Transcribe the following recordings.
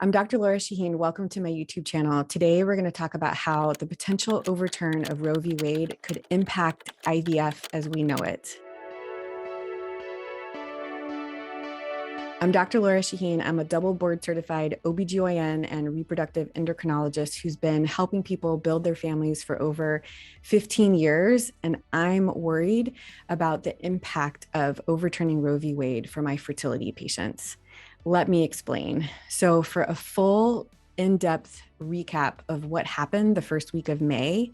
I'm Dr. Lora Shahine. Welcome to my YouTube channel. Today, we're going to talk about how the potential overturn of Roe v. Wade could impact IVF as we know it. I'm Dr. Lora Shahine. I'm a double board certified OBGYN and reproductive endocrinologist who's been helping people build their families for over 15 years. And I'm worried about the impact of overturning Roe v. Wade for my fertility patients. Let me explain. So for a full in-depth recap of what happened the first week of May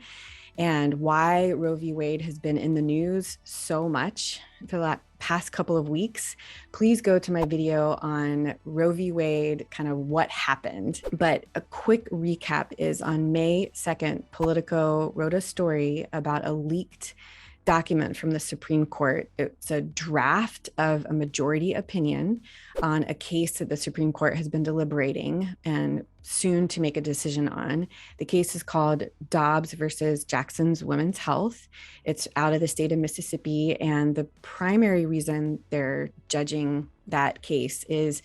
and why Roe v. Wade has been in the news so much for the past couple of weeks, please go to my video on Roe v. Wade, kind of what happened. But a quick recap is on May 2nd, Politico wrote a story about a leaked document from the Supreme Court. It's a draft of a majority opinion on a case that the Supreme Court has been deliberating and soon to make a decision on. The case is called Dobbs versus Jackson's Women's Health. It's out of the state of Mississippi, and the primary reason they're judging that case is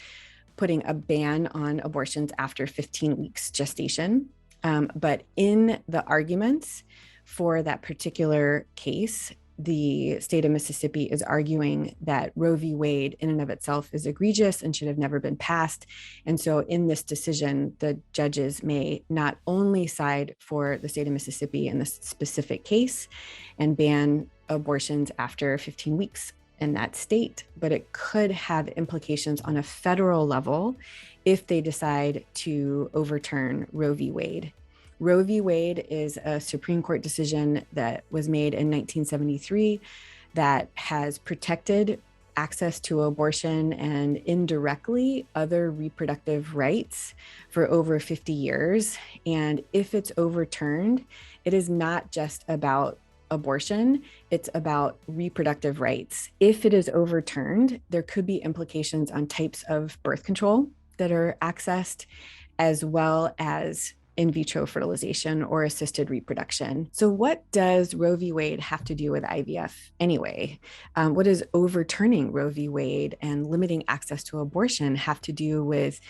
putting a ban on abortions after 15 weeks gestation. But in the arguments for that particular case, the state of Mississippi is arguing that Roe v. Wade in and of itself is egregious and should have never been passed. And so in this decision, the judges may not only side for the state of Mississippi in this specific case and ban abortions after 15 weeks in that state, but it could have implications on a federal level if they decide to overturn Roe v. Wade. Roe v. Wade is a Supreme Court decision that was made in 1973 that has protected access to abortion and indirectly other reproductive rights for over 50 years. And if it's overturned, it is not just about abortion, it's about reproductive rights. If it is overturned, there could be implications on types of birth control that are accessed, as well as in vitro fertilization or assisted reproduction. So what does Roe v. Wade have to do with IVF anyway? What does overturning Roe v. Wade and limiting access to abortion have to do with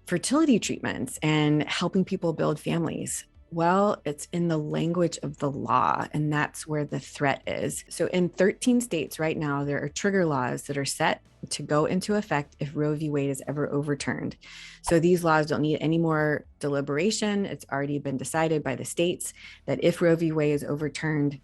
fertility treatments and helping people build families? Well, it's in the language of the law, and that's where the threat is. So in 13 states right now, there are trigger laws that are set to go into effect if Roe v. Wade is ever overturned. So these laws don't need any more deliberation. It's already been decided by the states that if Roe v. Wade is overturned,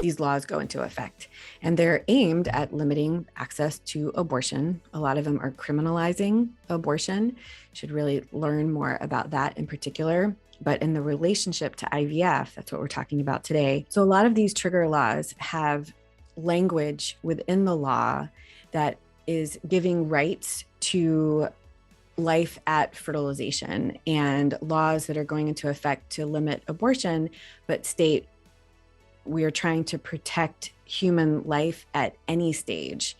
these laws go into effect. And they're aimed at limiting access to abortion. A lot of them are criminalizing abortion. You should really learn more about that in particular. But in the relationship to IVF, that's what we're talking about today. So a lot of these trigger laws have language within the law that is giving rights to life at fertilization, and laws that are going into effect to limit abortion, but state we are trying to protect human life at any stage,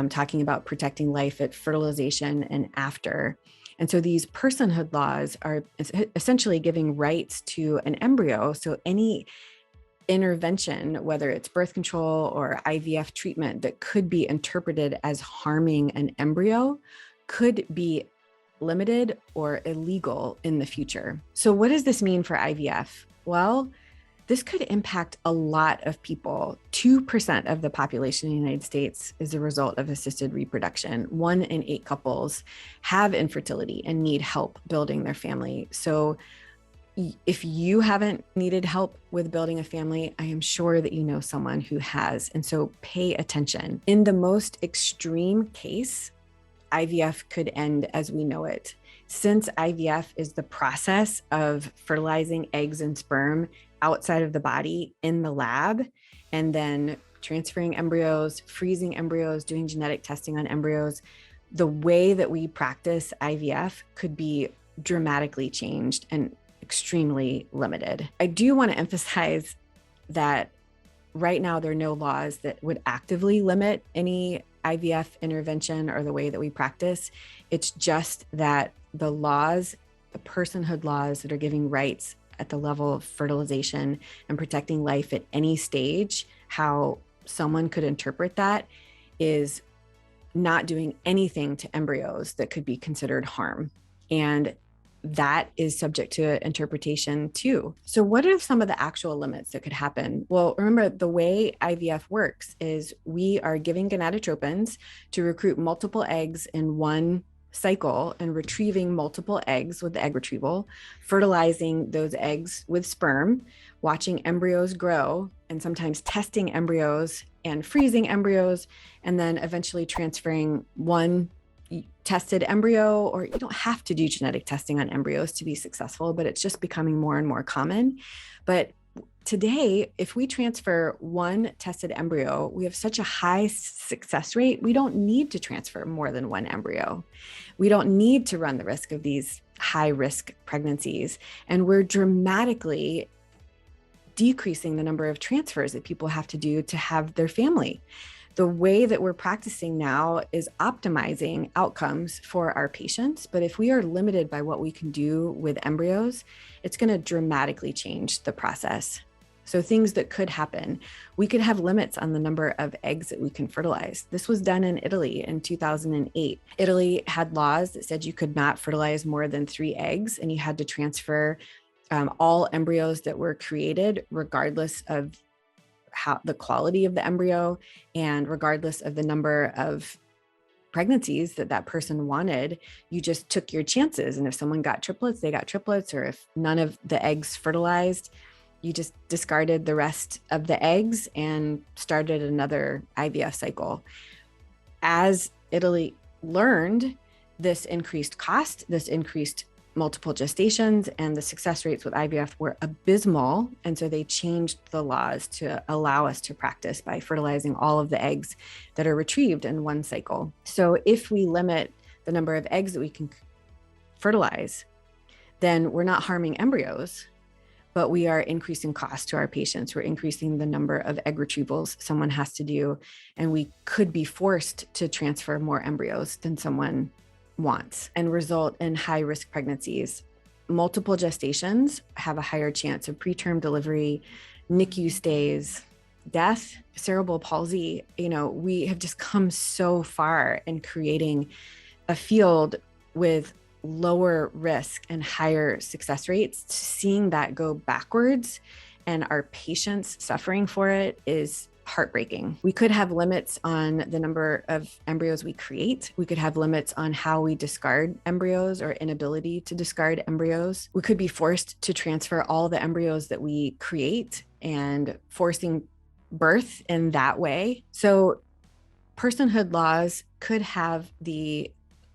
talking about protecting life at fertilization and after. And so these personhood laws are essentially giving rights to an embryo. So any intervention, whether it's birth control or IVF treatment that could be interpreted as harming an embryo, could be limited or illegal in the future. So what does this mean for IVF? Well, this could impact a lot of people. 2% of the population in the United States is a result of assisted reproduction. 1 in 8 couples have infertility and need help building their family. So if you haven't needed help with building a family, I am sure that you know someone who has. And so pay attention. In the most extreme case, IVF could end as we know it. Since IVF is the process of fertilizing eggs and sperm outside of the body in the lab, and then transferring embryos, freezing embryos, doing genetic testing on embryos, the way that we practice IVF could be dramatically changed and extremely limited. I do want to emphasize that right now there are no laws that would actively limit any IVF intervention or the way that we practice. It's just that the laws, the personhood laws that are giving rights at the level of fertilization and protecting life at any stage, how someone could interpret that is not doing anything to embryos that could be considered harm. And that is subject to interpretation too. So what are some of the actual limits that could happen? Well, remember, the way IVF works is we are giving gonadotropins to recruit multiple eggs in one cycle and retrieving multiple eggs with the egg retrieval, fertilizing those eggs with sperm, watching embryos grow, and sometimes testing embryos and freezing embryos, and then eventually transferring one tested embryo. Or you don't have to do genetic testing on embryos to be successful, but it's just becoming more and more common. But today, if we transfer one tested embryo, we have such a high success rate, we don't need to transfer more than one embryo. We don't need to run the risk of these high risk pregnancies. And we're dramatically decreasing the number of transfers that people have to do to have their family. The way that we're practicing now is optimizing outcomes for our patients. But if we are limited by what we can do with embryos, it's going to dramatically change the process. So things that could happen, we could have limits on the number of eggs that we can fertilize. This was done in Italy in 2008. Italy had laws that said you could not fertilize more than 3 eggs, and you had to transfer all embryos that were created, regardless of how the quality of the embryo and regardless of the number of pregnancies that person wanted. You just took your chances. And if someone got triplets, they got triplets. Or if none of the eggs fertilized, you just discarded the rest of the eggs and started another IVF cycle. As Italy learned, this increased cost, this increased multiple gestations, and the success rates with IVF were abysmal. And so they changed the laws to allow us to practice by fertilizing all of the eggs that are retrieved in one cycle. So if we limit the number of eggs that we can fertilize, then we're not harming embryos, but we are increasing cost to our patients. We're increasing the number of egg retrievals someone has to do, and we could be forced to transfer more embryos than someone wants and result in high-risk pregnancies. Multiple gestations have a higher chance of preterm delivery, NICU stays, death, cerebral palsy. We have just come so far in creating a field with lower risk and higher success rates. Seeing that go backwards and our patients suffering for it is heartbreaking. We could have limits on the number of embryos we create. We could have limits on how we discard embryos or inability to discard embryos. We could be forced to transfer all the embryos that we create and forcing birth in that way. So personhood laws could have the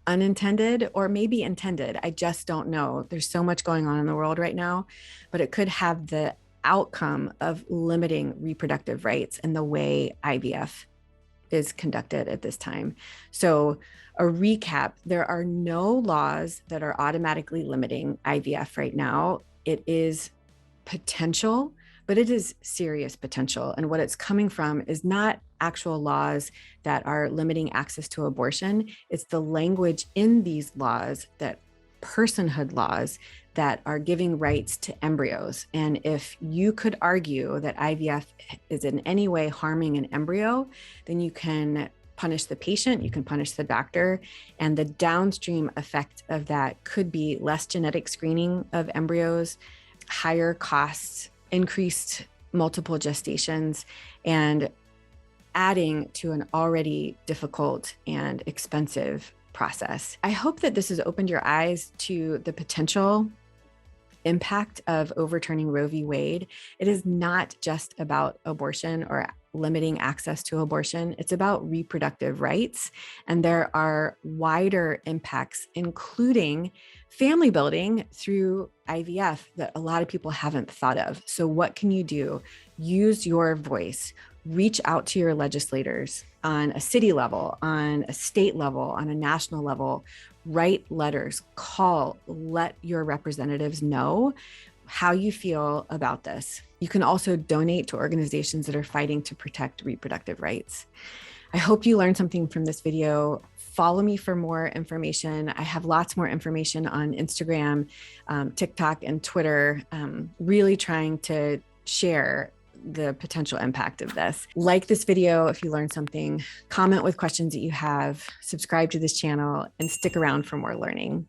unintended or maybe intended, I just don't know. There's so much going on in the world right now, but it could have the outcome of limiting reproductive rights in the way IVF is conducted at this time. So a recap, there are no laws that are automatically limiting IVF right now. It is potential, but it is serious potential. And what it's coming from is not actual laws that are limiting access to abortion. It's the language in these laws, that personhood laws, that are giving rights to embryos. And if you could argue that IVF is in any way harming an embryo, then you can punish the patient, you can punish the doctor, and the downstream effect of that could be less genetic screening of embryos, higher costs, increased multiple gestations, and adding to an already difficult and expensive process. I hope that this has opened your eyes to the potential impact of overturning Roe v. Wade. It is not just about abortion or limiting access to abortion. It's about reproductive rights. And there are wider impacts, including family building through IVF, that a lot of people haven't thought of. So what can you do? Use your voice. Reach out to your legislators on a city level, on a state level, on a national level. Write letters, call, let your representatives know how you feel about this. You can also donate to organizations that are fighting to protect reproductive rights. I hope you learned something from this video. Follow me for more information. I have lots more information on Instagram, TikTok, and Twitter, really trying to share the potential impact of this. Like this video if you learned something, comment with questions that you have, subscribe to this channel, and stick around for more learning.